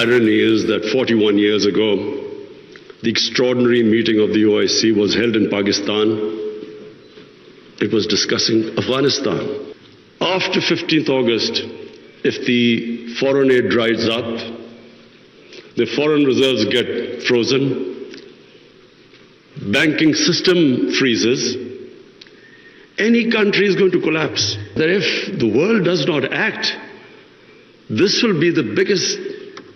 Irony is that 41 years ago, the extraordinary meeting of the OIC was held in Pakistan. It was discussing Afghanistan. After 15th August, if the foreign aid dries up, the foreign reserves get frozen, banking system freezes, any country is going to collapse. That if the world does not act, this will be the biggest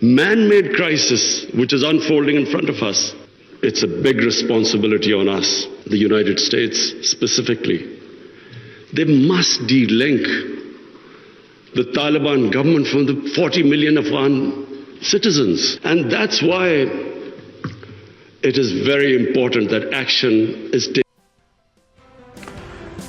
man-made crisis which is unfolding in front of us. It's a big responsibility on us, the United States specifically. They must de-link the Taliban government from the 40 million Afghan citizens. And that's why it is very important that action is taken.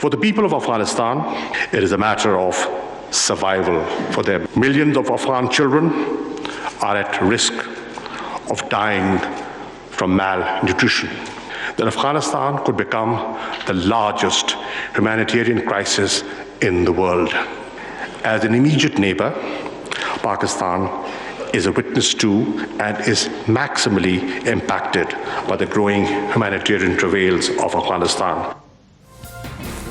For the people of Afghanistan, it is a matter of survival for them. Millions of Afghan children are at risk of dying from malnutrition. Then Afghanistan could become the largest humanitarian crisis in the world. As an immediate neighbor, Pakistan is a witness to and is maximally impacted by the growing humanitarian travails of Afghanistan.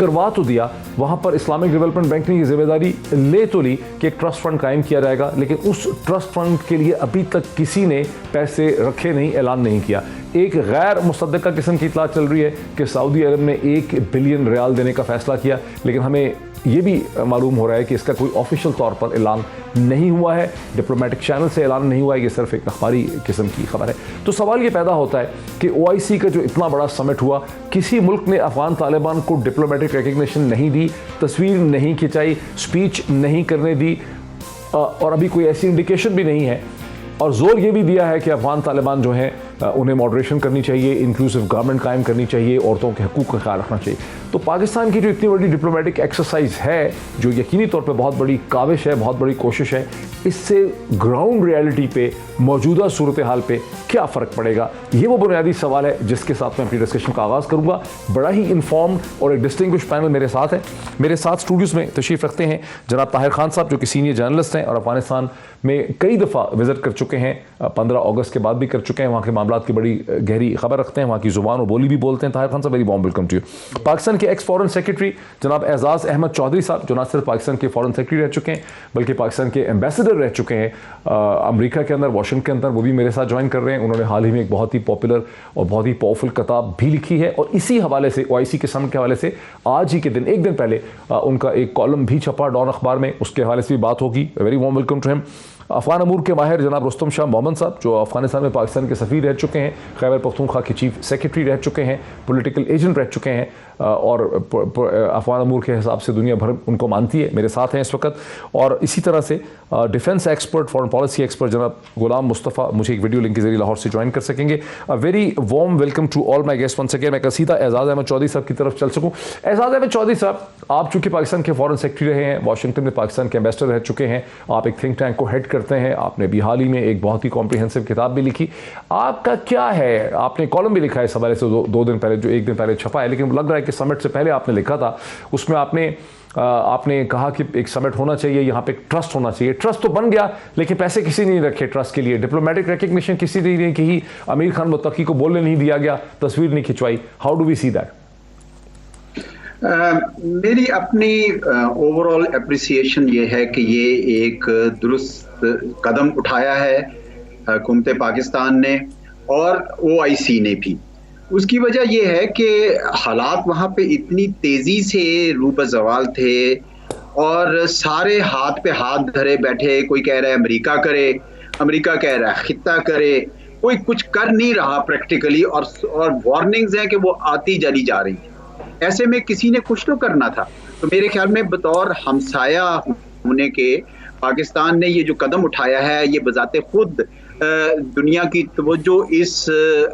کروا تو دیا, وہاں پر Islamic development bank نے یہ ذمہ داری لے تو لی کہ ایک ٹرسٹ فنڈ قائم کیا جائے گا, لیکن اس ٹرسٹ فنڈ کے لیے ابھی تک کسی نے پیسے رکھے نہیں, اعلان نہیں کیا. ایک غیر مصدقہ قسم کی اطلاع چل رہی ہے کہ سعودی عرب نے 1 بلین ریال دینے کا فیصلہ کیا, لیکن ہمیں یہ بھی معلوم ہو رہا ہے کہ اس کا کوئی آفیشیل طور پر اعلان نہیں ہوا ہے, ڈپلومیٹک چینل سے اعلان نہیں ہوا ہے, یہ صرف ایک اخباری قسم کی خبر ہے. تو سوال یہ پیدا ہوتا ہے کہ OIC کا جو اتنا بڑا سمٹ ہوا, کسی ملک نے افغان طالبان کو ڈپلومیٹک ریکگنیشن نہیں دی, تصویر نہیں کھنچائی, اسپیچ نہیں کرنے دی, اور ابھی کوئی ایسی انڈیکیشن بھی نہیں ہے, اور زور یہ بھی دیا ہے کہ افغان طالبان جو ہیں انہیں ماڈریشن کرنی چاہیے, انکلوسیو گورنمنٹ قائم کرنی چاہیے, عورتوں کے حقوق کا خیال رکھنا چاہیے. تو پاکستان کی جو اتنی بڑی ڈپلومیٹک ایکسرسائز ہے, جو یقینی طور پہ بہت بڑی کاوش ہے, بہت بڑی کوشش ہے, اس سے گراؤنڈ ریالٹی پہ, موجودہ صورتحال پہ کیا فرق پڑے گا, یہ وہ بنیادی سوال ہے جس کے ساتھ میں اپنی ڈسکشن کا آغاز کروں گا. بڑا ہی انفارمڈ اور ایک ڈسٹنگوش پینل میرے ساتھ ہے. میرے ساتھ اسٹوڈیوز میں تشریف رکھتے ہیں جناب طاہر خان صاحب, جو کہ سینئر جرنلسٹ ہیں اور افغانستان میں کئی دفعہ وزٹ کر چکے ہیں, 15 اگست کے بعد بھی کر چکے ہیں, وہاں کے معاملات کی بڑی گہری خبر رکھتے ہیں, وہاں کی زبان و بولی بھی بولتے ہیں. طاہر خان صاحب, very warm welcome to you. Pakistan کے ایکس فارن سیکرٹری جناب اعزاز احمد چودھری صاحب, جو نہ صرف پاکستان کے فارن سیکرٹری رہ چکے ہیں بلکہ پاکستان کے ایمبیسڈر رہ چکے ہیں امریکہ کے اندر, واشنگٹن کے اندر, وہ بھی میرے ساتھ جوائن کر رہے ہیں. انہوں نے حال ہی میں ایک بہت ہی پاپولر اور بہت ہی پاورفل کتاب بھی لکھی ہے, اور اسی حوالے سے OIC کے سمٹ کے حوالے سے آج ہی کے دن, ایک دن پہلے, ان کا ایک کالم بھی چھپا ڈان اخبار میں, اس کے حوالے سے بھی بات ہوگی. ویری وارم ویلکم ٹو ہم. افغان امور کے ماہر جناب رستم شاہ محمد صاحب, جو افغانستان میں پاکستان کے سفیر رہ چکے ہیں, خیبر پختونخوا کے چیف سیکرٹری رہ چکے ہیں, پولیٹیکل ایجنٹ رہ چکے ہیں, اور افغان امور کے حساب سے دنیا بھر ان کو مانتی ہے, میرے ساتھ ہیں اس وقت. اور اسی طرح سے defence expert, foreign policy expert جناب غلام مصطفیٰ مجھے ایک ویڈیو لنک کے ذریعے لاہور سے جوائن کر سکیں گے. Very warm welcome to all my guest once again. میں سیدھا اعزاز احمد چودھری صاحب کی طرف چل سکوں. اعزاز احمد چودھری صاحب, آپ چونکہ پاکستان کے فارن سیکرٹری رہے ہیں, واشنگٹن میں پاکستان کے ایمبیسڈر رہ چکے ہیں, آپ ایک تھنک ٹینک کو ہیڈ کرتے ہیں, آپ نے بھی حال ہی میں ایک بہت ہی کمپریہنسو کتاب بھی لکھی. آپ کا کیا ہے, آپ نے کالم بھی لکھا ہے اس حوالے سے 2 دن پہلے, جو 1 دن پہلے چھپا ہے, لیکن لگ رہا ہے کہ سمٹ سے پہلے آپ نے لکھا تھا, اس میں آپ نے کہا کہ ایک سمٹ ہونا چاہیے, یہاں پہ ایک ٹرسٹ ہونا چاہیے. ٹرسٹ تو بن گیا, لیکن پیسے کسی نے نہیں رکھے ٹرسٹ کے لیے, ڈپلومیٹک ریکگنیشن کسی نے نہیں کی, امیر خان متقی کو بولنے نہیں دیا گیا, تصویر نہیں کھنچوائی. How do we see that? میری اپنی اوور آل اپریسیشن یہ ہے کہ یہ ایک درست قدم اٹھایا ہے حکومت پاکستان نے اور OIC نے بھی. اس کی وجہ یہ ہے کہ حالات وہاں پہ اتنی تیزی سے رو بزوال تھے, اور سارے ہاتھ پہ ہاتھ دھرے بیٹھے, کوئی کہہ رہا ہے امریکہ کرے, امریکہ کہہ رہا ہے خطہ کرے, کوئی کچھ کر نہیں رہا پریکٹیکلی, اور وارننگز ہیں کہ وہ آتی جلی جا رہی ہیں. ایسے میں کسی نے کچھ تو کرنا تھا. تو میرے خیال میں بطور ہمسایہ ہونے کے پاکستان نے یہ جو قدم اٹھایا ہے, یہ بذات خود دنیا کی توجہ اس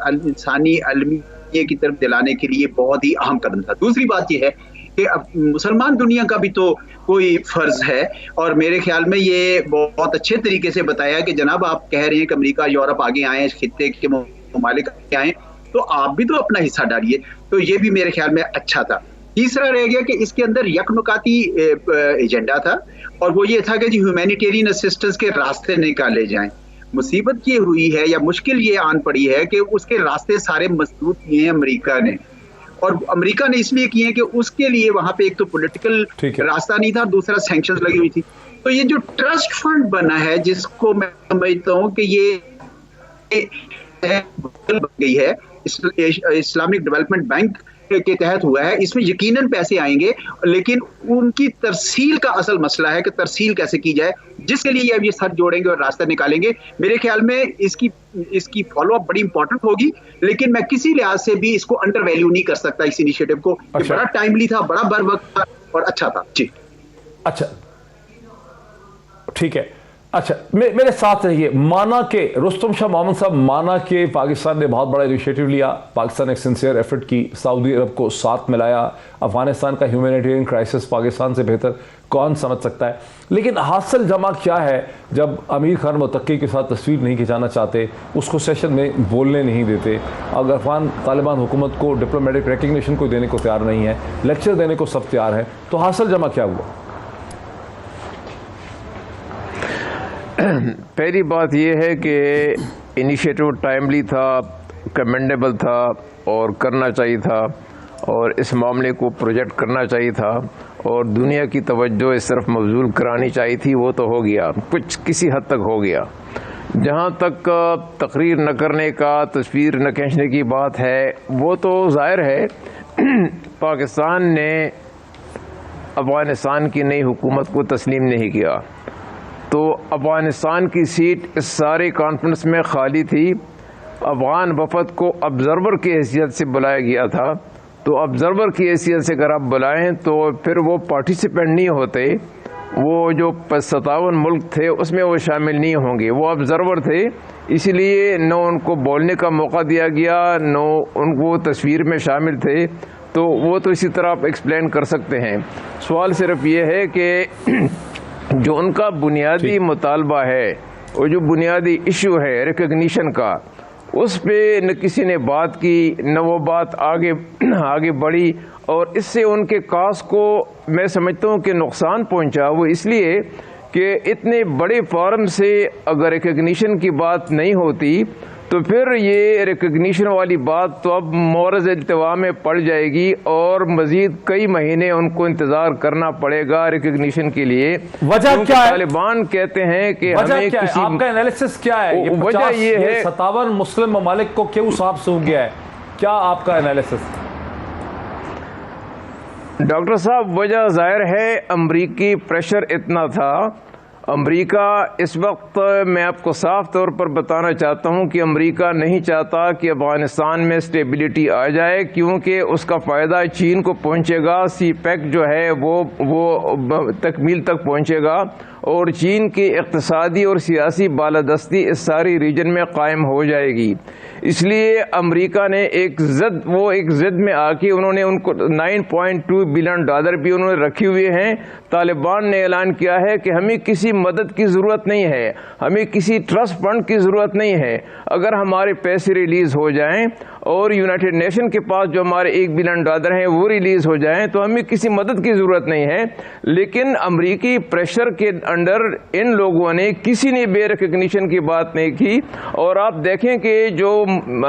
انسانی المیہ کی طرف دلانے کے لیے بہت ہی اہم قدم تھا. دوسری بات یہ ہے کہ اب مسلمان دنیا کا بھی تو کوئی فرض ہے, اور میرے خیال میں یہ بہت اچھے طریقے سے بتایا کہ جناب آپ کہہ رہے ہیں کہ امریکہ یورپ آگے آئیں, خطے کے ممالک آگے آئیں, تو آپ بھی تو اپنا حصہ ڈالیے. تو یہ بھی میرے خیال میں اچھا تھا. تیسرا رہ گیا کہ اس کے اندر یک نکاتی ایجنڈا تھا, اور وہ یہ تھا کہ جی ہیومینیٹیرین اسسٹنس کے راستے نکالے جائیں. مصیبت یہ ہوئی ہے یا مشکل یہ آن پڑی ہے کہ اس کے راستے سارے مسدود کیے ہیں امریکہ نے, اور امریکہ نے اس لیے کیے ہیں کہ اس کے لیے وہاں پہ ایک تو پولیٹیکل راستہ نہیں تھا, دوسرا سینکشنز لگی ہوئی تھی. تو یہ جو ٹرسٹ فنڈ بنا ہے, جس کو میں سمجھتا ہوں کہ یہ بن گئی ہے, اسلامک ڈیولپمنٹ بینک کے تحت ہوا ہے, اس میں یقیناً پیسے آئیں گے, لیکن ان کی ترسیل کا اصل مسئلہ ہے کہ ترسیل کیسے کی جائے, جس کے لیے اب یہ ساتھ جوڑیں گے اور راستہ نکالیں گے. میرے خیال میں اس کی فالو اپ بڑی امپورٹنٹ ہوگی, لیکن میں کسی لحاظ سے بھی اس کو انڈر ویلیو نہیں کر سکتا اس انیشیٹو کو. یہ بڑا ٹائملی تھا, بڑا بر وقت تھا اور اچھا تھا. جی اچھا ٹھیک ہے. اچھا میرے ساتھ رہیے. مانا کہ رستم شاہ محمد صاحب, مانا کہ پاکستان نے بہت بڑا انیشیٹو لیا, پاکستان ایک سنسیئر ایفرٹ کی, سعودی عرب کو ساتھ ملایا, افغانستان کا ہیومینیٹیرین کرائسس پاکستان سے بہتر کون سمجھ سکتا ہے, لیکن حاصل جمع کیا ہے جب امیر خان متقی کے ساتھ تصویر نہیں کھنچانا چاہتے, اس کو سیشن میں بولنے نہیں دیتے, اگر افغان طالبان حکومت کو ڈپلومیٹک ریکگنیشن کو دینے کو تیار نہیں ہے, لیکچر دینے کو سب تیار ہیں, تو حاصل جمع کیا ہوا؟ پہلی بات یہ ہے کہ انیشیٹو ٹائملی تھا, کمینڈیبل تھا اور کرنا چاہیے تھا, اور اس معاملے کو پروجیکٹ کرنا چاہیے تھا اور دنیا کی توجہ اس طرف مبذول کرانی چاہیے تھی. وہ تو ہو گیا, کچھ کسی حد تک ہو گیا. جہاں تک تقریر نہ کرنے کا, تصویر نہ کھینچنے کی بات ہے, وہ تو ظاہر ہے پاکستان نے افغانستان کی نئی حکومت کو تسلیم نہیں کیا, تو افغانستان کی سیٹ اس سارے کانفرنس میں خالی تھی. افغان وفد کو آبزرور کی حیثیت سے بلایا گیا تھا, تو آبزرور کی حیثیت سے اگر آپ بلائیں تو پھر وہ پارٹیسپینٹ نہیں ہوتے. وہ جو 57 ملک تھے اس میں وہ شامل نہیں ہوں گے, وہ آبزرور تھے, اس لیے نہ ان کو بولنے کا موقع دیا گیا, نہ ان کو تصویر میں شامل تھے. تو وہ تو اسی طرح آپ ایکسپلین کر سکتے ہیں. سوال صرف یہ ہے کہ جو ان کا بنیادی مطالبہ ہے, اور جو بنیادی ایشو ہے ریکگنیشن کا, اس پہ نہ کسی نے بات کی, نہ وہ بات آگے بڑھی, اور اس سے ان کے کاز کو میں سمجھتا ہوں کہ نقصان پہنچا. وہ اس لیے کہ اتنے بڑے فورم سے اگر ریکگنیشن کی بات نہیں ہوتی تو پھر یہ ریکگنیشن والی بات تو اب مورز التوا میں پڑ جائے گی, اور مزید کئی مہینے ان کو انتظار کرنا پڑے گا ریکگنیشن کے لیے. وجہ کیا ہے؟ طالبان کہتے ہیں کہ ہمیں کسی, آپ کا انالیسس کیا ہے؟ وجہ یہ ہے 57 مسلم ممالک کو کیوں صاف سو گیا ہے, کیا آپ کا انالیسس؟ ڈاکٹر صاحب, وجہ ظاہر ہے امریکی پریشر اتنا تھا. امریکہ اس وقت, میں آپ کو صاف طور پر بتانا چاہتا ہوں کہ امریکہ نہیں چاہتا کہ افغانستان میں اسٹیبلٹی آ جائے, کیونکہ اس کا فائدہ چین کو پہنچے گا. سی پیک جو ہے وہ تکمیل تک پہنچے گا, اور چین کی اقتصادی اور سیاسی بالادستی اس ساری ریجن میں قائم ہو جائے گی. اس لیے امریکہ نے ایک ضد میں آ کے انہوں نے ان کو $9.2 بلین بھی انہوں نے رکھے ہوئے ہیں. طالبان نے اعلان کیا ہے کہ ہمیں کسی مدد کی ضرورت نہیں ہے, ہمیں کسی ٹرسٹ فنڈ کی ضرورت نہیں ہے. اگر ہمارے پیسے ریلیز ہو جائیں اور یونائٹڈ نیشن کے پاس جو ہمارے $1 بلین ہیں وہ ریلیز ہو جائیں تو ہمیں کسی مدد کی ضرورت نہیں ہے. لیکن امریکی پریشر کے انڈر ان لوگوں نے کسی نے بے ریکگنیشن کی بات نہیں کی. اور آپ دیکھیں کہ جو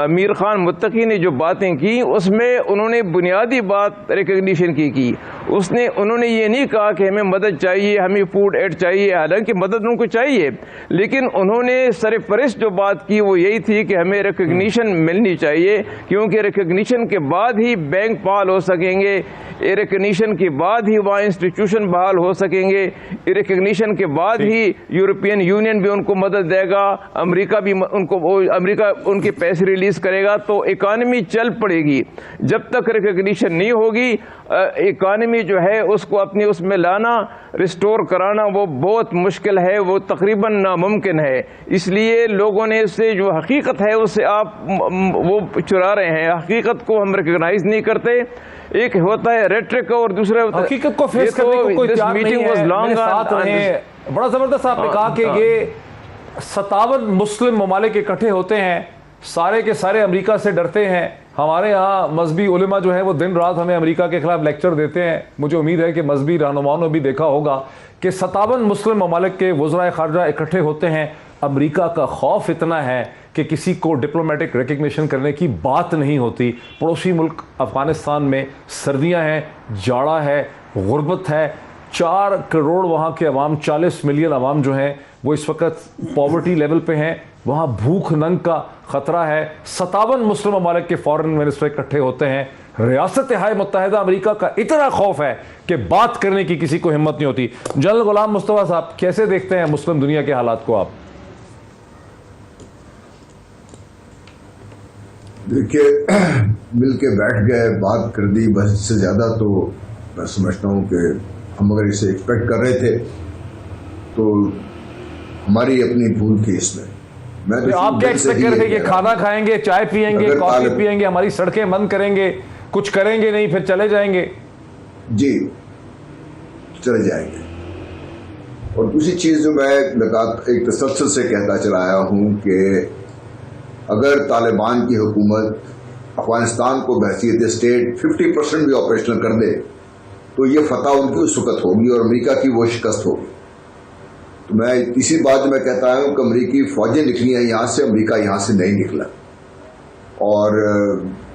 میر خان متقی نے جو باتیں کی اس میں انہوں نے بنیادی بات ریکگنیشن کی. انہوں نے یہ نہیں کہا کہ ہمیں مدد چاہیے, ہمیں فوڈ ایڈ چاہیے, حالانکہ مدد ان کو چاہیے, لیکن انہوں نے سرپرست جو بات کی وہ یہی تھی کہ ہمیں ریکگنیشن ملنی چاہیے, کیونکہ ریکگنیشن کے بعد ہی بینک فعال ہو سکیں گے, ریکگنیشن کے بعد ہی وہاں انسٹیٹیوشن بحال ہو سکیں گے, ریکگنیشن کے بعد ہی یورپین یونین بھی ان کو مدد دے گا, امریکہ بھی امریکہ ان کے پیسے ریلیز کرے گا, تو اکانومی چل پڑے گی. جب تک ریکگنیشن نہیں ہوگی اکانومی جو ہے اس کو اپنی اس میں لانا, ریسٹور کرانا وہ بہت مشکل ہے, وہ تقریباً ناممکن ہے. اس لیے لوگوں نے اس سے جو حقیقت ہے اس سے آپ وہ چرا رہے ہیں, حقیقت کو ہم ریکگنائز نہیں کرتے. ایک ہوتا ہے ریٹرک اور دوسرا حقیقت کو فیس کرنے کو کوئی تیار نہیں ہے. میرے ساتھ رہے, بڑا زبردست آپ نے کہا کہ یہ 57 مسلم ممالک اکٹھے ہوتے ہیں, سارے کے سارے امریکہ سے ڈرتے ہیں. ہمارے ہاں مذہبی علماء جو ہیں وہ دن رات ہمیں امریکہ کے خلاف لیکچر دیتے ہیں. مجھے امید ہے کہ مذہبی رہنماؤں نے بھی دیکھا ہوگا کہ 57 مسلم ممالک کے وزرائے خارجہ اکٹھے ہوتے ہیں. امریکہ کا خوف اتنا ہے کہ کسی کو ڈپلومیٹک ریکگنیشن کرنے کی بات نہیں ہوتی. پڑوسی ملک افغانستان میں سردیاں ہیں, جاڑا ہے, غربت ہے, 4 کروڑ وہاں کے عوام, 40 ملین عوام جو ہیں وہ اس وقت پاورٹی لیول پہ ہیں, وہاں بھوک ننگ کا خطرہ ہے. 57 مسلم ممالک کے فارن منسٹر اکٹھے ہوتے ہیں. ریاست متحدہ امریکہ کا اتنا خوف ہے کہ بات کرنے کی کسی کو ہمت نہیں ہوتی. جنرل غلام مصطفیٰ صاحب, کیسے دیکھتے ہیں مسلم دنیا کے حالات کو آپ؟ دیکھیے, مل کے بیٹھ گئے, بات کر دی, بس اس سے زیادہ تو میں سمجھتا ہوں کہ ہم اگر اسے ایکسپیکٹ کر رہے تھے تو ہماری اپنی بھول تھی اس میں. آپ کیا ایکسپیکٹ کر رہے تھے کہ کھانا کھائیں گے, چائے پیئیں گے, کافی پیئیں گے, ہماری سڑکیں بند کریں گے, کچھ کریں گے نہیں, پھر چلے جائیں گے؟ جی, چلے جائیں گے. اور دوسری چیز جو میں ایک تسلسل سے کہتا چلا آیا ہوں کہ اگر طالبان کی حکومت افغانستان کو بحیثیت اسٹیٹ 50% بھی آپریشنل کر دے تو یہ فتح ان کی اس وقت ہوگی اور امریکہ کی وہ شکست ہوگی. تو میں اسی بات میں کہتا ہوں کہ امریکی فوجیں نکلی ہیں یہاں سے, امریکہ یہاں سے نہیں نکلا. اور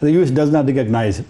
The US does not recognize।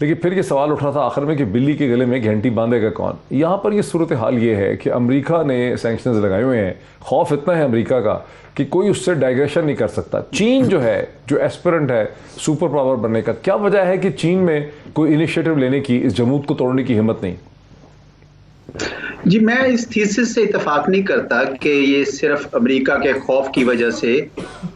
لیکن پھر یہ سوال اٹھا تھا آخر میں کہ بلی کے گلے میں گھنٹی باندھے گا کون. یہاں پر یہ صورتحال یہ ہے کہ امریکہ نے سینکشنز لگائے ہوئے ہیں. خوف اتنا ہے امریکہ کا کہ کوئی اس سے ڈائگریشن نہیں کر سکتا. چین جو ہے, جو ایسپیرنٹ ہے سپر پاور بننے کا, کیا وجہ ہے کہ چین میں کوئی انیشیٹو لینے کی, اس جمود کو توڑنے کی ہمت نہیں؟ جی میں اس تھیسس سے اتفاق نہیں کرتا کہ یہ صرف امریکہ کے خوف کی وجہ سے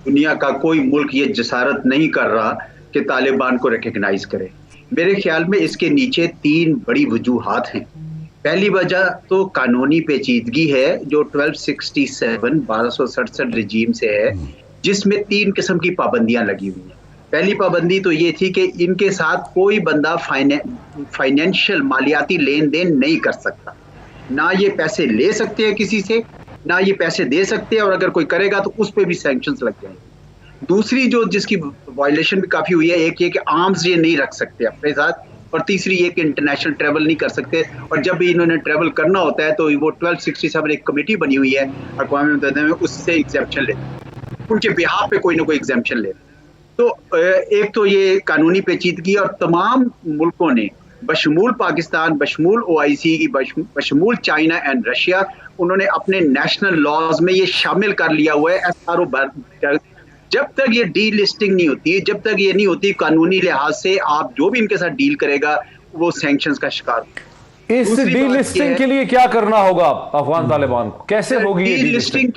دنیا کا کوئی ملک یہ جسارت نہیں کر رہا کہ طالبان کو ریکگنائز کرے. میرے خیال میں اس کے نیچے 3 بڑی وجوہات ہیں. پہلی وجہ تو قانونی پیچیدگی ہے جو 1267 رجیم سے ہے, جس میں 3 قسم کی پابندیاں لگی ہوئی ہیں. پہلی پابندی تو یہ تھی کہ ان کے ساتھ کوئی بندہ فائنینشیل مالیاتی لین دین نہیں کر سکتا. نہ یہ پیسے لے سکتے ہیں کسی سے, نہ یہ پیسے دے سکتے ہیں, اور اگر کوئی کرے گا تو اس پہ بھی سینکشنز لگ جائیں گے. دوسری جو جس کی وائلیشن بھی کافی ہوئی ہے, ایک یہ کہ آرمز یہ نہیں رکھ سکتے اپنے ساتھ, اور تیسری یہ کہ انٹرنیشنل ٹریول نہیں کر سکتے. اور جب بھی انہوں نے ٹریول کرنا ہوتا ہے تو وہ 1267 ایک کمیٹی بنی ہوئی ہے اقوام متحدہ میں, اس سے ایگزیمپشن لیتے ہیں, ان کے بہاف پہ کوئی نہ کوئی ایگزیمپشن لیتے ہیں. تو ایک تو یہ قانونی پیچیدگی, اور تمام ملکوں نے بشمول پاکستان, بشمول OIC کی, بشمول چائنا اینڈ رشیا, انہوں نے اپنے نیشنل لاز میں یہ شامل کر لیا ہوا ہے SRO. جب تک یہ ڈی لسٹنگ نہیں ہوتی, جب تک یہ نہیں ہوتی قانونی لحاظ سے, آپ جو بھی ان کے ساتھ ڈیل کرے گا وہ سینکشنز کا شکار ہوگا. اس ڈی لسٹنگ کے لیے کیا کرنا ہوگا افغان طالبان کو, کیسے ہوگی ڈی لسٹنگ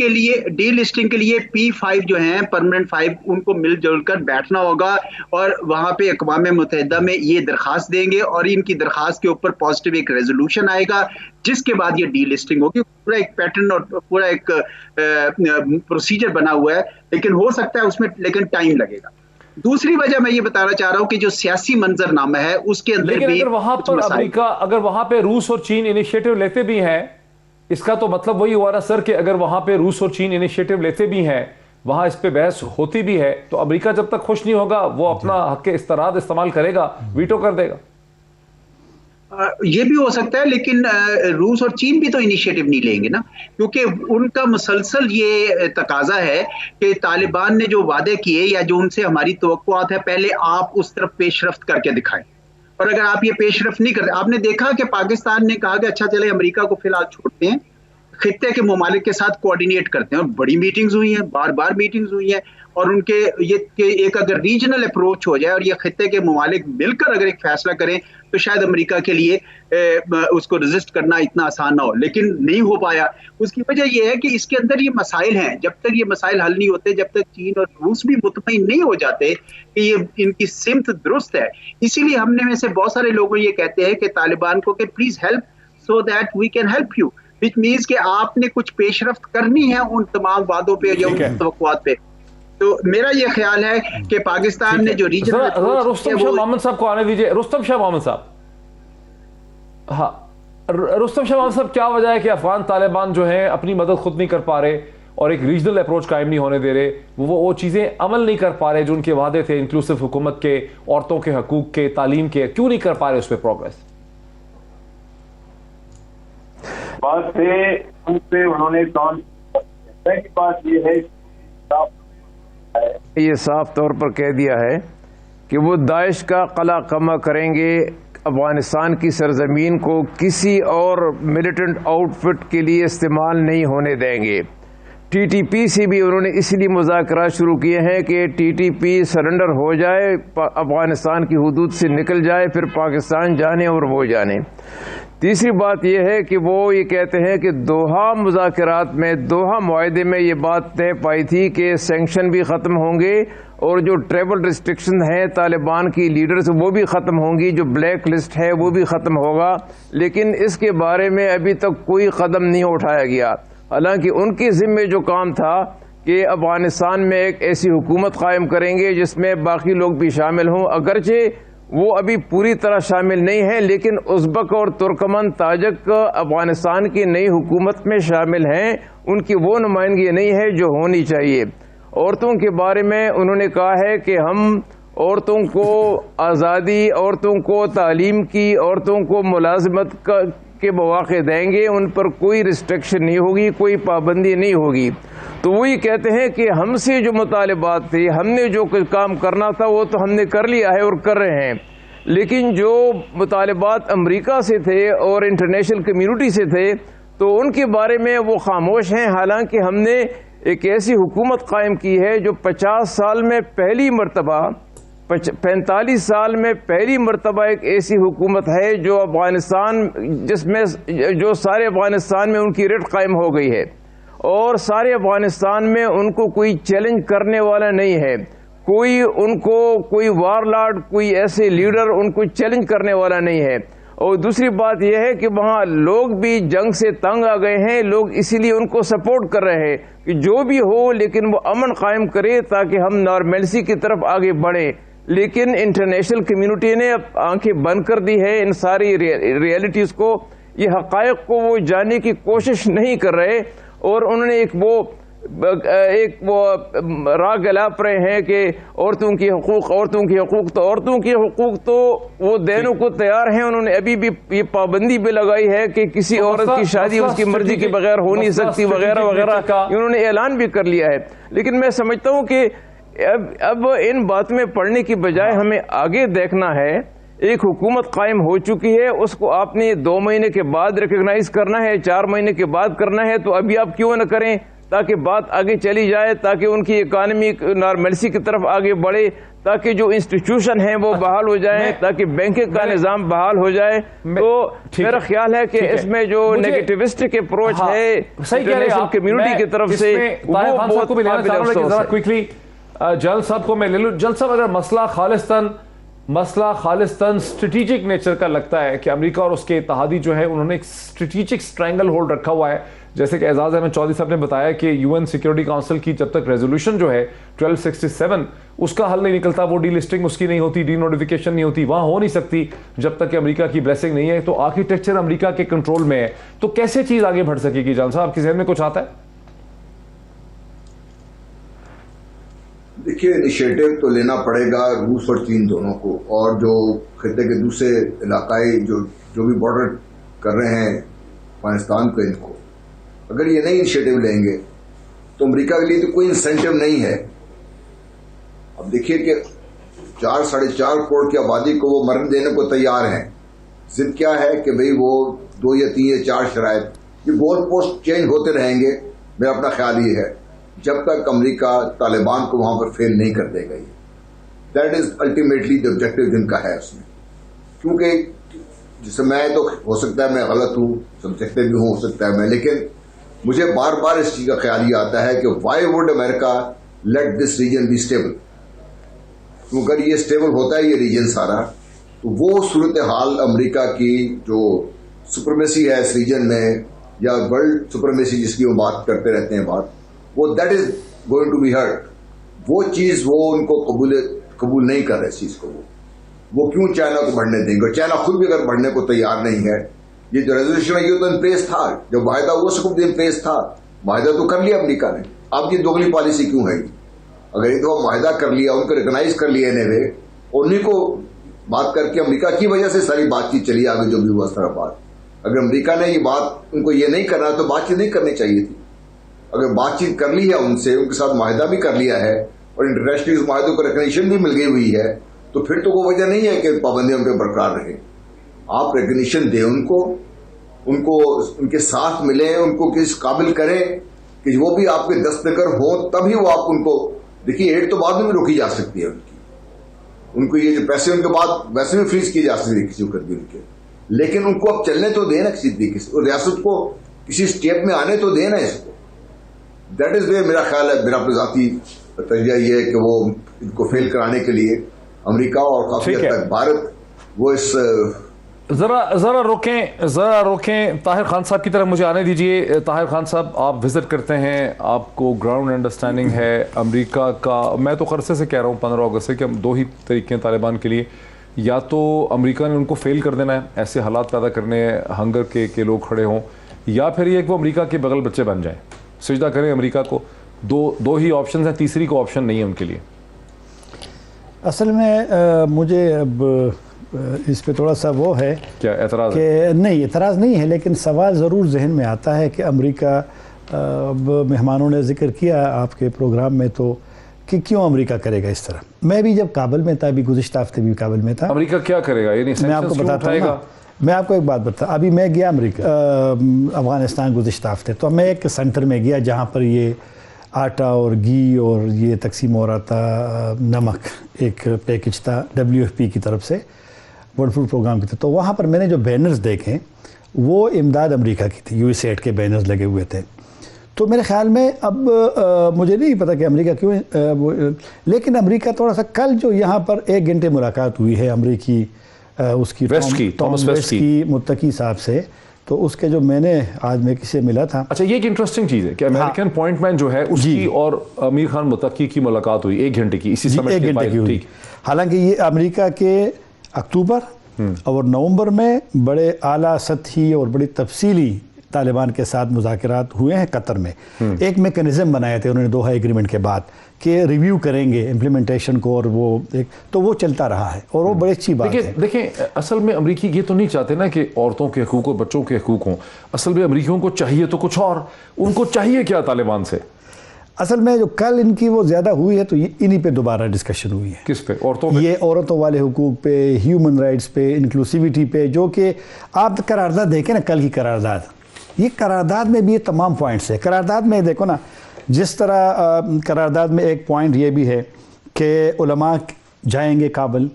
کے لیے P5 جو ہیں پرماننٹ 5, ان کو مل جل کر بیٹھنا ہوگا اور وہاں پہ اقوام متحدہ میں یہ درخواست دیں گے, اور ان کی درخواست کے اوپر پازیٹیو ایک ریزولوشن آئے گا, جس کے بعد یہ ڈی لسٹنگ ہوگی. پورا ایک پیٹرن اور پورا ایک پروسیجر بنا ہوا ہے, لیکن ہو سکتا ہے اس میں لیکن ٹائم لگے گا. دوسری وجہ میں یہ بتانا چاہ رہا ہوں کہ جو سیاسی منظر نامہ ہے اس کے اندر لیکن اگر وہاں پر امریکہ, اگر وہاں پہ روس اور چین انیشیٹو لیتے بھی ہیں, اس کا تو مطلب وہی ہوا نا سر کہ اگر وہاں پہ روس اور چین انیشیٹو لیتے بھی ہیں, وہاں اس پہ بحث ہوتی بھی ہے, تو امریکہ جب تک خوش نہیں ہوگا وہ اپنا حق استراد استعمال کرے گا, ویٹو کر دے گا. یہ بھی ہو سکتا ہے, لیکن روس اور چین بھی تو انیشیٹو نہیں لیں گے نا, کیونکہ ان کا مسلسل یہ تقاضا ہے کہ طالبان نے جو وعدے کیے یا جو ان سے ہماری توقعات ہے, پہلے آپ اس طرف پیش رفت کر کے دکھائیں. اور اگر آپ یہ پیش رفت نہیں کرتے, آپ نے دیکھا کہ پاکستان نے کہا کہ اچھا چلے امریکہ کو فی الحال چھوڑتے ہیں, خطے کے ممالک کے ساتھ کوآرڈینیٹ کرتے ہیں, اور بڑی میٹنگز ہوئی ہیں, بار بار میٹنگز ہوئی ہیں, اور ان کے یہ کہ ایک اگر ریجنل اپروچ ہو جائے اور یہ خطے کے ممالک مل کر اگر ایک فیصلہ کریں تو شاید امریکہ کے لیے اس کو رزسٹ کرنا اتنا آسان نہ ہو, لیکن نہیں ہو پایا. اس کی وجہ یہ ہے کہ اس کے اندر یہ مسائل ہیں, جب تک یہ مسائل حل نہیں ہوتے, جب تک چین اور روس بھی مطمئن نہیں ہو جاتے کہ یہ ان کی سمت درست ہے. اسی لیے ہم نے میں سے بہت سارے لوگ یہ کہتے ہیں کہ طالبان کو کہ please help so that we can help you, which means کہ آپ نے کچھ پیش رفت کرنی ہے ان تمام وعدوں پہ یا ان توقعات پہ. تو میرا یہ خیال ہے کہ پاکستان نے جو ریجن رستم شاہ محمد صاحب کو آنے دیجئے. رستم شاہ محمد صاحب, ہاں رستم شاہ محمد صاحب, کیا وجہ ہے کہ افغان طالبان جو ہیں اپنی مدد خود نہیں کر پا رہے اور ایک ریجنل اپروچ قائم نہیں ہونے دے رہے, وہ چیزیں عمل نہیں کر پا رہے جو ان کے وعدے تھے انکلوسیو حکومت کے, عورتوں کے حقوق کے, تعلیم کے, کیوں نہیں کر پا رہے اس پہ پروگریس؟ بات سے ان سے انہوں نے بات یہ ہے, یہ صاف طور پر کہہ دیا ہے کہ وہ داعش کا قلع قمع کریں گے, افغانستان کی سرزمین کو کسی اور ملیٹنٹ آؤٹ فٹ کے لیے استعمال نہیں ہونے دیں گے. TTP سے بھی انہوں نے اس لیے مذاکرات شروع کیے ہیں کہ TTP سرنڈر ہو جائے, افغانستان کی حدود سے نکل جائے, پھر پاکستان جانے اور وہ جانے. تیسری بات یہ ہے کہ وہ یہ کہتے ہیں کہ دوحہ مذاکرات میں, دوحہ معاہدے میں یہ بات طے پائی تھی کہ سینکشن بھی ختم ہوں گے اور جو ٹریول ریسٹرکشن ہیں طالبان کی لیڈرز وہ بھی ختم ہوں گی, جو بلیک لسٹ ہے وہ بھی ختم ہوگا, لیکن اس کے بارے میں ابھی تک کوئی قدم نہیں اٹھایا گیا. حالانکہ ان کے ذمے جو کام تھا کہ افغانستان میں ایک ایسی حکومت قائم کریں گے جس میں باقی لوگ بھی شامل ہوں, اگرچہ وہ ابھی پوری طرح شامل نہیں ہیں, لیکن ازبک اور ترکمن تاجک افغانستان کی نئی حکومت میں شامل ہیں, ان کی وہ نمائندگی نہیں ہے جو ہونی چاہیے. عورتوں کے بارے میں انہوں نے کہا ہے کہ ہم عورتوں کو آزادی, عورتوں کو تعلیم کی, عورتوں کو ملازمت کے مواقع دیں گے, ان پر کوئی ریسٹرکشن نہیں ہوگی, کوئی پابندی نہیں ہوگی. تو وہی کہتے ہیں کہ ہم سے جو مطالبات تھے, ہم نے جو کام کرنا تھا وہ تو ہم نے کر لیا ہے اور کر رہے ہیں, لیکن جو مطالبات امریکہ سے تھے اور انٹرنیشنل کمیونٹی سے تھے تو ان کے بارے میں وہ خاموش ہیں، حالانکہ ہم نے ایک ایسی حکومت قائم کی ہے جو 50 سال میں پہلی مرتبہ 45 سال میں پہلی مرتبہ ایک ایسی حکومت ہے جو افغانستان جس میں جو سارے افغانستان میں ان کی ریٹ قائم ہو گئی ہے، اور سارے افغانستان میں ان کو کوئی چیلنج کرنے والا نہیں ہے، کوئی ان کو کوئی وار لارڈ، کوئی ایسے لیڈر ان کو چیلنج کرنے والا نہیں ہے۔ اور دوسری بات یہ ہے کہ وہاں لوگ بھی جنگ سے تنگ آ گئے ہیں، لوگ اسی لیے ان کو سپورٹ کر رہے ہیں کہ جو بھی ہو لیکن وہ امن قائم کرے تاکہ ہم نارملسی کی طرف آگے بڑھیں۔ لیکن انٹرنیشنل کمیونٹی نے اب آنکھیں بند کر دی ہے ان ساری ریئلٹیز کو، یہ حقائق کو وہ جاننے کی کوشش نہیں کر رہے، اور انہوں نے ایک وہ راہ گلاپ رہے ہیں کہ عورتوں کی حقوق عورتوں کی حقوق تو وہ دینے کو تیار ہیں۔ انہوں نے ابھی بھی یہ پابندی بھی لگائی ہے کہ کسی عورت کی شادی اس کی مرضی کے بغیر ہو نہیں سکتی وغیرہ وغیرہ، انہوں نے اعلان بھی کر لیا ہے۔ لیکن میں سمجھتا ہوں کہ اب ان بات میں پڑھنے کی بجائے ہمیں آگے دیکھنا ہے۔ ایک حکومت قائم ہو چکی ہے، اس کو آپ نے 2 مہینے کے بعد ریکگنائز کرنا ہے، 4 مہینے کے بعد کرنا ہے، تو ابھی آپ کیوں نہ کریں تاکہ بات آگے چلی جائے، تاکہ ان کی اکانومی نارملسی کی طرف آگے بڑھے، تاکہ جو انسٹیٹیوشن ہیں وہ بحال ہو جائیں، تاکہ بینکنگ کا نظام بحال ہو جائے۔ تو میرا خیال ہے کہ اس میں جو نیگیٹیوسٹک اپروچ ہے انٹرنیشنل کمیونٹی کی طرف سے وہ بہت قابل افسوس ہے۔ جلال صاحب کو میں لے لوں۔ جلال صاحب، اگر مسئلہ خالصتاً اسٹریٹجک نیچر کا لگتا ہے کہ امریکہ اور اس کے اتحادی جو ہے انہوں نے ایک اسٹریٹجک اسٹرینگل ہولڈ رکھا ہوا ہے، جیسے کہ اعزاز احمد چودھری صاحب نے بتایا کہ UN سیکیورٹی کونسل کی جب تک ریزولوشن جو ہے 1267 اس کا حل نہیں نکلتا، وہ ڈی لسٹنگ اس کی نہیں ہوتی، ڈی نوٹیفیکیشن نہیں ہوتی، وہاں ہو نہیں سکتی جب تک کہ امریکہ کی بلیسنگ نہیں ہے، تو آرکیٹیکچر امریکہ کے کنٹرول میں ہے، تو کیسے چیز آگے بڑھ سکے گی؟ جان صاحب آپ کے ذہن میں کچھ آتا ہے؟ دیکھیے، انیشیٹو تو لینا پڑے گا روس اور چین دونوں کو، اور جو خطے کے دوسرے علاقائی جو بھی بارڈر کر رہے ہیں افغانستان کو، ان کو اگر یہ نہیں انیشیٹو لیں گے تو امریکہ کے لیے تو کوئی انسینٹو نہیں ہے۔ اب دیکھیے کہ 4-4.5 کروڑ کی آبادی کو وہ مرن دینے کو تیار ہیں۔ ضد کیا ہے کہ بھئی وہ 2 یا 3 یا 4 شرائط، یہ گول پوسٹ چینج ہوتے رہیں گے۔ میرا اپنا خیال یہ ہے جب تک امریکہ طالبان کو وہاں پر فیل نہیں کر دے گا، that is ultimately the objective جن کا ہے اس میں، کیونکہ جسے میں تو ہو سکتا ہے میں غلط ہوں، سبجیکٹو بھی ہو سکتا ہے میں، لیکن مجھے بار بار اس چیز کا خیال یہ آتا ہے کہ why would America let this region be stable, کیونکہ اگر یہ اسٹیبل ہوتا ہے یہ ریجن سارا، تو وہ صورتحال امریکہ کی جو سپرمیسی ہے اس ریجن میں، یا ورلڈ سپرمیسی جس کی وہ بات کرتے رہتے ہیں وہ that is going to be hurt, وہ چیز وہ ان کو قبول نہیں کر رہے اس چیز کو، وہ کیوں چائنا کو بڑھنے دیں گے؟ چائنا خود بھی اگر بڑھنے کو تیار نہیں ہے، یہ جو ریزولوشن ہے یہ تو ان پلیس تھا، جب معاہدہ ہوا سب ان پلیس تھا، معاہدہ تو کر لیا امریکہ نے، اب یہ دوگلی پالیسی کیوں ہے؟ اگر ایک دفعہ معاہدہ کر لیا، ان کو ریکگنائز کر لیا انہیں، انہیں کو بات کر کے امریکہ کی وجہ سے ساری بات چیت چلی آگے جو بھی ہوا سارا بات، اگر امریکہ نے یہ بات ان کو یہ نہیں کرنا تو بات چیت نہیں کرنی چاہیے تھی۔ اگر بات چیت کر لی ہے ان سے، ان کے ساتھ معاہدہ بھی کر لیا ہے اور انٹرنیشنل اس معاہدے کو ریکگنیشن بھی مل گئی ہوئی ہے، تو پھر تو کوئی وجہ نہیں ہے کہ پابندیاں ان پہ برقرار رہیں۔ آپ ریکگنیشن دیں ان کو ان کے ساتھ ملیں، ان کو کس قابل کریں کہ وہ بھی آپ کے دستگر ہوں، تبھی وہ آپ ان کو دیکھیے، ایڈ تو بعد میں بھی روکی جا سکتی ہے ان کو یہ جو پیسے ان کے بعد ویسے بھی فریز کیے جا سکتے ہیں کسی وقت بھی ان کے، لیکن ان کو اب چلنے تو دیں نا کسی طریقے سے، اور ریاست کو کسی اسٹیپ میں آنے تو دیں نا اس کو۔ دیٹ از وے میرا خیال ہے، میرا اپنا ذاتی تجزیہ یہ ہے کہ وہ ان کو فیل کرانے کے لیے امریکہ اور کافی حد تک بھارت وہ اس ذرا روکیں طاہر خان صاحب کی طرف مجھے آنے دیجئے۔ طاہر خان صاحب، آپ وزٹ کرتے ہیں، آپ کو گراؤنڈ انڈرسٹینڈنگ ہے امریکہ کا۔ میں تو عرصے سے کہہ رہا ہوں 15 اگست سے کہ ہم 2 ہی طریقے ہیں طالبان کے لیے، یا تو امریکہ نے ان کو فیل کر دینا ہے، ایسے حالات پیدا کرنے ہنگر کے لوگ کھڑے ہوں، یا پھر یہ کہ وہ امریکہ کے بغل بچے بن جائیں، سجدہ کریں امریکہ کو۔ دو ہی آپشنز ہیں، تیسری کو آپشن نہیں ہے ان کے لیے۔ اصل میں مجھے اب اس پہ تھوڑا سا وہ ہے کیا اعتراض کہ نہیں، اعتراض نہیں ہے، لیکن سوال ضرور ذہن میں آتا ہے کہ امریکہ، اب مہمانوں نے ذکر کیا آپ کے پروگرام میں تو کہ کیوں امریکہ کرے گا اس طرح. میں بھی جب کابل میں تھا, ابھی گزشتہ ہفتے بھی کابل میں تھا. امریکہ کیا کرے گا؟ میں آپ کو بتاتا ہوں, میں آپ کو ایک بات بتا, ابھی میں گیا امریکہ افغانستان گزشتہ ہفتے, تو میں ایک سینٹر میں گیا جہاں پر یہ آٹا اور گھی اور یہ تقسیم ہو رہا تھا, نمک ایک پیکج تھا WFP کی طرف سے, ورلڈ فوڈ پروگرام کی طرف. تو وہاں پر میں نے جو بینرز دیکھے وہ امداد امریکہ کی تھی, USAID کے بینرز لگے ہوئے تھے. تو میرے خیال میں اب مجھے نہیں پتا کہ امریکہ کیوں, لیکن امریکہ تھوڑا سا, کل جو یہاں پر 1 گھنٹے ملاقات ہوئی ہے امریکی اس کی ٹام ویسٹ کی متقی صاحب سے, تو اس کے جو میں نے آج میں کسی سے ملا تھا. اچھا, یہ ایک انٹرسٹنگ چیز ہے کہ امریکن پوائنٹ مین جو ہے اس کی اور امیر خان متقی کی ملاقات ہوئی 1 گھنٹے کی, اسی سمٹ کے بعد. ہوئی. حالانکہ یہ امریکہ کے اکتوبر اور نومبر میں بڑے اعلیٰ سطحی اور بڑی تفصیلی طالبان کے ساتھ مذاکرات ہوئے ہیں قطر میں. ایک میکنزم بنائے تھے انہوں نے دوحہ ایگریمنٹ کے بعد کہ ریویو کریں گے امپلیمنٹیشن کو, اور وہ تو وہ چلتا رہا ہے اور وہ بڑی اچھی بات ہے. دیکھیں اصل میں امریکی یہ تو نہیں چاہتے نا کہ عورتوں کے حقوق اور بچوں کے حقوق ہوں. اصل میں امریکیوں کو چاہیے تو کچھ اور, ان کو چاہیے کیا طالبان سے؟ اصل میں جو کل ان کی وہ زیادہ ہوئی ہے تو انہی پہ دوبارہ ڈسکشن ہوئی ہے. کس پہ؟ عورتوں پہ؟ یہ عورتوں والے حقوق پہ, ہیومن رائٹس پہ, انکلوسیوٹی پہ, جو کہ آپ قرارداد دیکھیں نا, کل کی قرارداد, یہ قرارداد میں بھی یہ تمام پوائنٹس ہے. قرارداد میں دیکھو نا, جس طرح قرارداد میں ایک پوائنٹ یہ بھی ہے کہ علماء جائیں گے کابل,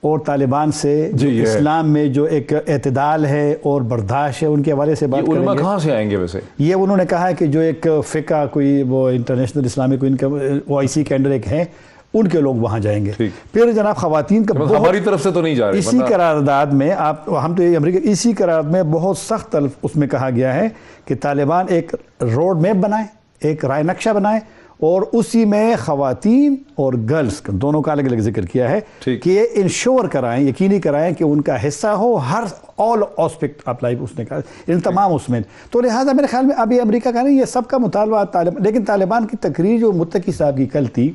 اور طالبان سے جو اسلام میں جو ایک اعتدال ہے اور برداشت ہے ان کے حوالے سے بات کریں گے. علماء کہاں سے آئیں گے ویسے؟ یہ انہوں نے کہا ہے کہ جو ایک فقہ کوئی وہ انٹرنیشنل اسلامک OIC کے انڈر ایک ہیں, ان کے لوگ وہاں جائیں گے. پھر جناب خواتین کا ہماری طرف سے تو نہیں جا رہے. اسی قرارداد میں ہم تو امریکہ, اسی قرارداد میں بہت سخت اس میں کہا گیا ہے کہ طالبان ایک روڈ میپ بنائے, ایک رائے نقشہ بنائے, اور اسی میں خواتین اور گرلز دونوں کا الگ الگ ذکر کیا ہے کہ یہ انشور کرائیں, یقینی کرائیں کہ ان کا حصہ ہو ہر آل آسپیکٹ آف لائف, اس نے کہا ان تمام اس میں. تو لہٰذا میرے خیال میں ابھی امریکہ کا نہیں, یہ سب کا مطالبہ طالبان. لیکن طالبان کی تقریر جو متقی صاحب کی کل تھی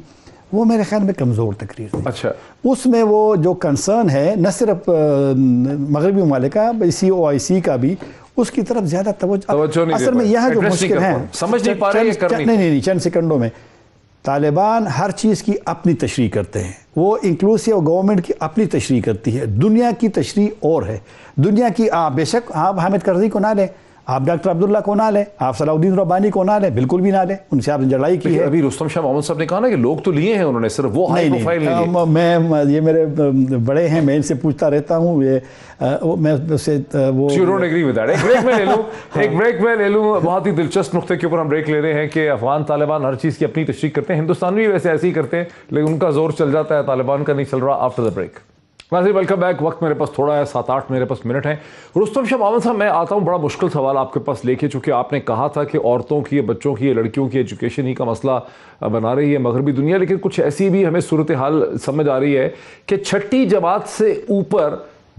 وہ میرے خیال میں کمزور تقریر تھی. اچھا, اس میں وہ جو کنسرن ہے نہ صرف مغربی ممالک کا, OIC کا بھی, اس کی طرف زیادہ توجہ نہیں. اصل میں یہاں جو مشکل ہے, سمجھ نہیں پا رہے ہیں. نہیں, چند سیکنڈوں میں طالبان ہر چیز کی اپنی تشریح کرتے ہیں. وہ انکلوسیو گورنمنٹ کی اپنی تشریح کرتی ہے, دنیا کی تشریح اور ہے. دنیا کی بے شک آپ حامد کرزی کو نہ لیں, آپ ڈاکٹر عبداللہ کو نہ لیں, آپ صلاح الدین ربانی کو نہ لیں, بالکل بھی نہ لیں, ان سے آپ نے لڑائی کی ہے. ابھی رستم شاہ محمد صاحب نے کہا نا کہ لوگ تو لیے ہیں انہوں نے, صرف وہ ہائی پروفائل نہیں. میں یہ میرے بڑے ہیں, میں ان سے پوچھتا رہتا ہوں, میں اسے وہ You don't agree with that. ایک بریک میں لے لوں. بہت ہی دلچسپ نقطے کے اوپر ہم بریک لے رہے ہیں کہ افغان طالبان ہر چیز کی اپنی تشریح کرتے ہیں, ہندوستان بھی ویسے ایسے ہی کرتے ہیں, لیکن ان کا زور چل جاتا ہے, طالبان کا نہیں چل رہا. After the break. ناظرین ویلکم بیک. وقت میرے پاس تھوڑا ہے, 7-8 میرے پاس منٹ ہیں. رستم شاہ محمد صاحب, میں آتا ہوں بڑا مشکل سوال آپ کے پاس لے کے, چونکہ آپ نے کہا تھا کہ عورتوں کی, بچوں کی, لڑکیوں کی ایجوکیشن ہی کا مسئلہ بنا رہی ہے مغربی دنیا, لیکن کچھ ایسی بھی ہمیں صورتحال سمجھ آ رہی ہے کہ 6ٹھی جماعت سے اوپر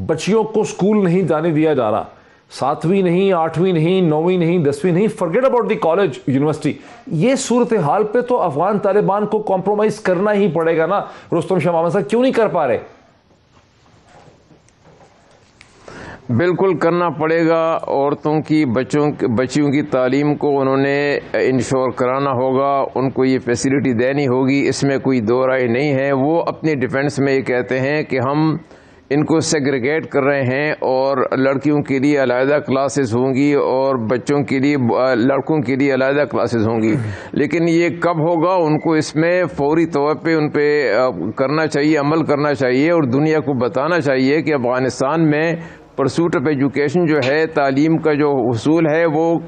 بچیوں کو اسکول نہیں جانے دیا جا رہا. 7ویں نہیں, 8ویں نہیں, 9ویں نہیں, 10ویں نہیں, forget about the college university. یہ صورتحال پہ تو افغان طالبان کو کمپرومائز کرنا ہی پڑے گا نا. رستم شاہ محمد صاحب کیوں نہیں کر پا رہے؟ بالکل کرنا پڑے گا. عورتوں کی, بچیوں کی تعلیم کو انہوں نے انشور کرانا ہوگا, ان کو یہ فیسلٹی دینی ہوگی, اس میں کوئی دو رائے نہیں ہے. وہ اپنے ڈیفنس میں یہ کہتے ہیں کہ ہم ان کو سیگریگیٹ کر رہے ہیں, اور لڑکیوں کے لیے علیحدہ کلاسز ہوں گی اور بچوں کے لیے, لڑکوں کے لیے علیحدہ کلاسز ہوں گی. لیکن یہ کب ہوگا, ان کو اس میں فوری طور پہ ان پہ کرنا چاہیے, عمل کرنا چاہیے, اور دنیا کو بتانا چاہیے کہ افغانستان میں پرسوٹ آف ایجوکیشن جو ہے, تعلیم کا جو حصول ہے, وہ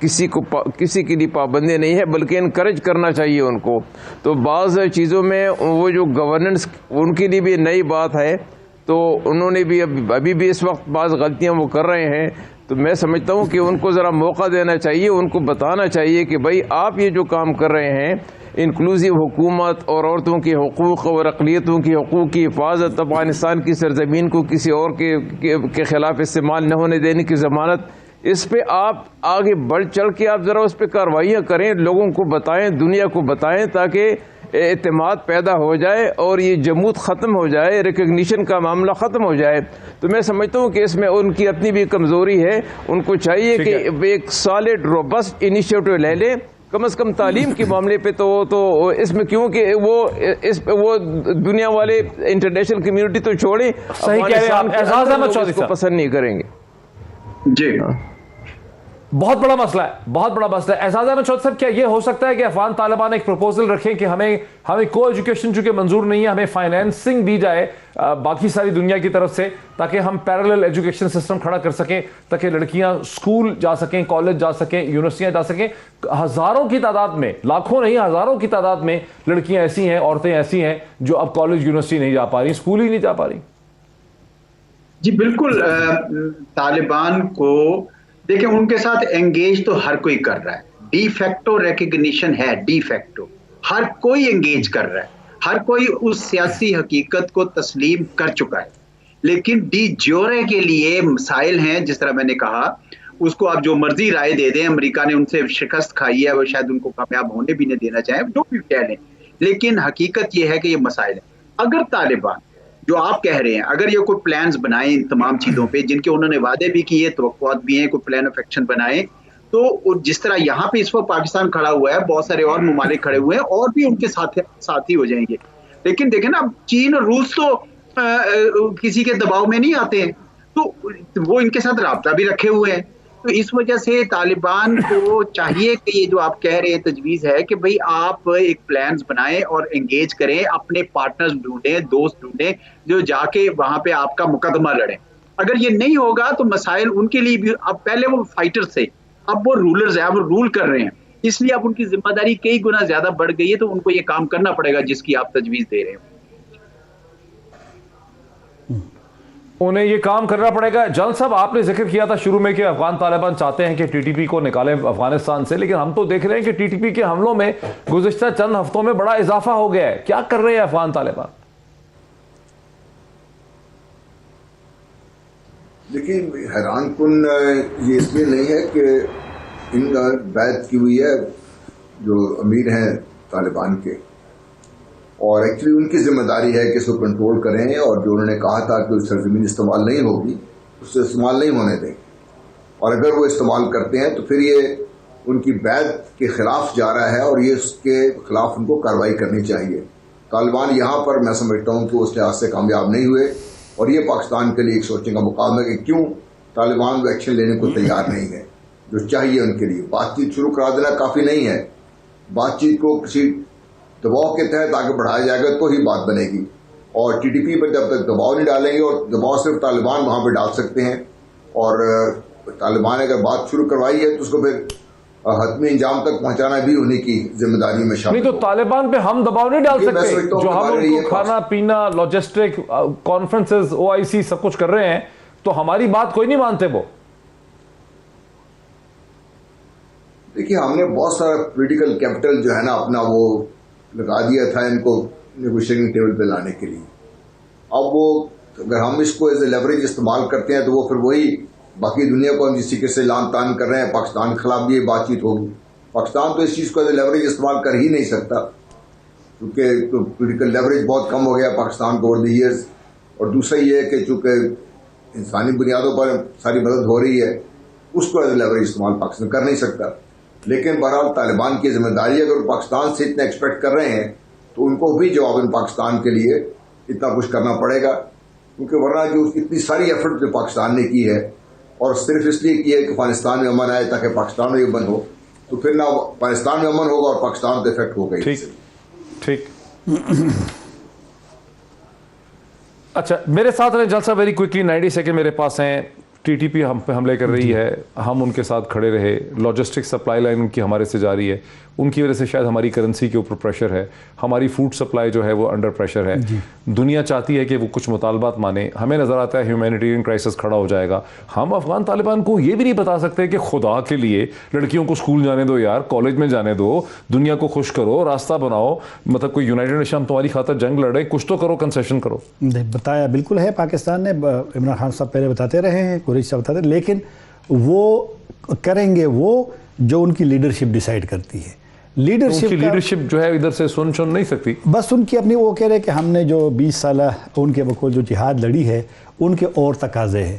کسی کے لیے پابندی نہیں ہے, بلکہ انکریج کرنا چاہیے ان کو. تو بعض چیزوں میں وہ جو گورننس, ان کے لیے بھی نئی بات ہے, تو انہوں نے بھی ابھی بھی اس وقت بعض غلطیاں وہ کر رہے ہیں. تو میں سمجھتا ہوں کہ ان کو ذرا موقع دینا چاہیے, ان کو بتانا چاہیے کہ بھائی آپ یہ جو کام کر رہے ہیں, انکلوزیو حکومت اور عورتوں کے حقوق اور اقلیتوں کی حقوق کی حفاظت, افغانستان کی سرزمین کو کسی اور کے خلاف استعمال نہ ہونے دینے کی ضمانت, اس پہ آپ آگے بڑھ چڑھ کے آپ ذرا اس پہ کارروائیاں کریں, لوگوں کو بتائیں, دنیا کو بتائیں, تاکہ اعتماد پیدا ہو جائے اور یہ جمود ختم ہو جائے, ریکگنیشن کا معاملہ ختم ہو جائے. تو میں سمجھتا ہوں کہ اس میں ان کی اپنی بھی کمزوری ہے. ان کو چاہیے کہ ایک سالڈ روبسٹ انیشیٹو لے لیں کم از کم تعلیم کے معاملے پہ تو اس میں کیونکہ وہ دنیا والے انٹرنیشنل کمیونٹی تو چھوڑیں، صحیح کہہ رہے ہیں آپ، اعزاز احمد چودھری کو صاحب پسند نہیں کریں گے. جی بہت بڑا مسئلہ ہے، بہت بڑا مسئلہ ہے. اعزاز احمد چودھری صاحب، کیا یہ ہو سکتا ہے کہ افغان طالبان ایک پروپوزل رکھیں کہ ہمیں کو ایجوکیشن چونکہ منظور نہیں ہے، ہمیں فائنینسنگ دی جائے باقی ساری دنیا کی طرف سے، تاکہ ہم پیرلل ایجوکیشن سسٹم کھڑا کر سکیں، تاکہ لڑکیاں سکول جا سکیں، کالج جا سکیں، یونیورسٹیاں جا سکیں. ہزاروں کی تعداد میں، لاکھوں نہیں ہزاروں کی تعداد میں لڑکیاں ایسی ہیں، عورتیں ایسی ہیں جو اب کالج یونیورسٹی نہیں جا پا رہی، اسکول ہی نہیں جا پا رہی. جی بالکل. طالبان کو دیکھیں، ان کے ساتھ انگیج تو ہر کوئی کر رہا ہے. ڈی فیکٹو ریکگنیشن ہے، ڈی فیکٹو ہر کوئی انگیج کر رہا ہے، ہر کوئی اس سیاسی حقیقت کو تسلیم کر چکا ہے. لیکن ڈی جیورے کے لیے مسائل ہیں. جس طرح میں نے کہا، اس کو آپ جو مرضی رائے دے دیں، امریکہ نے ان سے شکست کھائی ہے، وہ شاید ان کو کامیاب ہونے بھی نہیں دینا چاہیں، جو بھی کہہ لیں، لیکن حقیقت یہ ہے کہ یہ مسائل ہیں. اگر طالبان جو آپ کہہ رہے ہیں، اگر یہ کوئی پلانز بنائیں ان تمام چیزوں پہ جن کے انہوں نے وعدے بھی کیے، توقعات بھی ہیں، کوئی پلان آف ایکشن بنائیں، تو جس طرح یہاں پہ اس وقت پاکستان کھڑا ہوا ہے، بہت سارے اور ممالک کھڑے ہوئے ہیں اور بھی ان کے ساتھی ہو جائیں گے. لیکن دیکھیں نا، چین اور روس تو کسی کے دباؤ میں نہیں آتے ہیں، تو وہ ان کے ساتھ رابطہ بھی رکھے ہوئے ہیں. تو اس وجہ سے طالبان کو چاہیے کہ یہ جو آپ کہہ رہے ہیں تجویز ہے کہ بھئی آپ ایک پلانز بنائیں اور انگیج کریں، اپنے پارٹنرز ڈھونڈیں، دوست ڈھونڈیں جو جا کے وہاں پہ آپ کا مقدمہ لڑیں. اگر یہ نہیں ہوگا تو مسائل ان کے لیے بھی، اب پہلے وہ فائٹر تھے، اب وہ رولرز ہیں، اب وہ رول کر رہے ہیں، اس لیے اب ان کی ذمہ داری کئی گنا زیادہ بڑھ گئی ہے. تو ان کو یہ کام کرنا پڑے گا جس کی آپ تجویز دے رہے ہیں. انہیں یہ کام کرنا پڑے گا. جلال صاحب، آپ نے ذکر کیا تھا شروع میں کہ افغان طالبان چاہتے ہیں کہ ٹی ٹی پی کو نکالیں افغانستان سے، لیکن ہم تو دیکھ رہے ہیں کہ ٹی ٹی پی کے حملوں میں گزشتہ چند ہفتوں میں بڑا اضافہ ہو گیا ہے. کیا کر رہے ہیں افغان طالبان؟ دیکھیے، حیران کن یہ اس لیے نہیں ہے کہ ان کا بیعت کی ہوئی ہے جو امیر ہیں طالبان کے، اور ایکچولی ان کی ذمہ داری ہے کہ اس کو کنٹرول کریں، اور جو انہوں نے کہا تھا کہ سرزمین استعمال نہیں ہوگی، اس سے استعمال نہیں ہونے دیں. اور اگر وہ استعمال کرتے ہیں تو پھر یہ ان کی بیعت کے خلاف جا رہا ہے، اور یہ اس کے خلاف ان کو کارروائی کرنی چاہیے. طالبان یہاں پر میں سمجھتا ہوں کہ اس لحاظ سے کامیاب نہیں ہوئے، اور یہ پاکستان کے لیے ایک سوچنے کا مقام ہے کہ کیوں طالبان وہ ایکشن لینے کو تیار نہیں ہے جو چاہیے ان کے لیے. بات چیت شروع کرا دینا کافی نہیں ہے، بات چیت کو کسی دباؤ کے تحت آگے بڑھایا جائے گا تو ہی بات بنے گی. اور ٹی ٹی پی پر جب تک دباؤ نہیں ڈالیں گے، اور دباؤ صرف طالبان وہاں پہ ڈال سکتے ہیں، اور طالبان اگر بات شروع کروائی ہے تو اس کو پھر حتمی انجام تک پہنچانا بھی انہیں کی ذمہ داری میں شامل. نہیں تو طالبان پہ ہم دباؤ نہیں ڈال سکتے، جو ہم ان کو کھانا پینا، لاجسٹک، کانفرنسز، OIC سب کچھ کر رہے ہیں، تو ہماری بات کوئی نہیں مانتے. وہ دیکھیے، ہم نے بہت سارا پولیٹیکل کیپٹل جو ہے نا اپنا وہ لگا دیا تھا ان کو نیگوشیٹنگ ٹیبل پہ لانے کے لیے. اب وہ اگر ہم اس کو ایز اے لیوریج استعمال کرتے ہیں تو وہ پھر وہی باقی دنیا کو ہم جس طریقے سے لان تان کر رہے ہیں، پاکستان کے خلاف بھی یہ بات چیت ہوگی. پاکستان تو اس چیز کو ایز اے لیوریج استعمال کر ہی نہیں سکتا، کیونکہ پولیٹیکل لیوریج بہت کم ہو گیا پاکستان کو اوور دی ایئرز. اور دوسرا یہ ہے کہ چونکہ انسانی بنیادوں پر ساری مدد ہو رہی ہے، اس کو ایز اے لیوریج استعمال پاکستان کر نہیں سکتا. لیکن بہرحال طالبان کی ذمہ داری، اگر پاکستان سے اتنا ایکسپیکٹ کر رہے ہیں تو ان کو بھی جواباً پاکستان کے لیے اتنا کچھ کرنا پڑے گا، کیونکہ ورنہ جو اتنی ساری ایفرٹ جو پاکستان نے کی ہے، اور صرف اس لیے کی ہے کہ افغانستان میں امن آئے تاکہ پاکستان میں امن ہو، تو پھر نہ پاکستان میں امن ہوگا اور پاکستان کو افیکٹ ہوگا. ٹھیک. اچھا، میرے ساتھ رہے جلسہ ویری کوئکلی 90 سیکنڈ میرے پاس ہیں. ٹی ٹی پی ہم پہ حملے کر رہی ہے، ہم ان کے ساتھ کھڑے رہے، لاجسٹک سپلائی لائن ان کی ہمارے سے جاری ہے، ان کی وجہ سے شاید ہماری کرنسی کے اوپر پریشر ہے، ہماری فوڈ سپلائی جو ہے وہ انڈر پریشر ہے. دنیا چاہتی ہے کہ وہ کچھ مطالبات مانے، ہمیں نظر آتا ہے ہیومینیٹیرین کرائسس کھڑا ہو جائے گا. ہم افغان طالبان کو یہ بھی نہیں بتا سکتے کہ خدا کے لیے لڑکیوں کو اسکول جانے دو یار، کالج میں جانے دو، دنیا کو خوش کرو، راستہ بناؤ، مطلب کوئی یونائٹڈ نیشن تمہاری خاطر جنگ لڑے، کچھ تو کرو، کنسیشن کرو. بتایا بالکل ہے پاکستان نے، عمران خان صاحب پہلے بتاتے رہے ہیں، قریش صاحب بتاتے ہیں، لیکن وہ کریں گے وہ جو ان کی لیڈرشپ ڈیسائیڈ کرتی ہے. لیڈرشپ جو ہے ادھر سے سن نہیں سکتی، بس ان کی اپنی، وہ کہہ رہے کہ ہم نے جو 20 سالہ ان کے بقول جو جہاد لڑی ہے، ان کے اور تقاضے ہیں.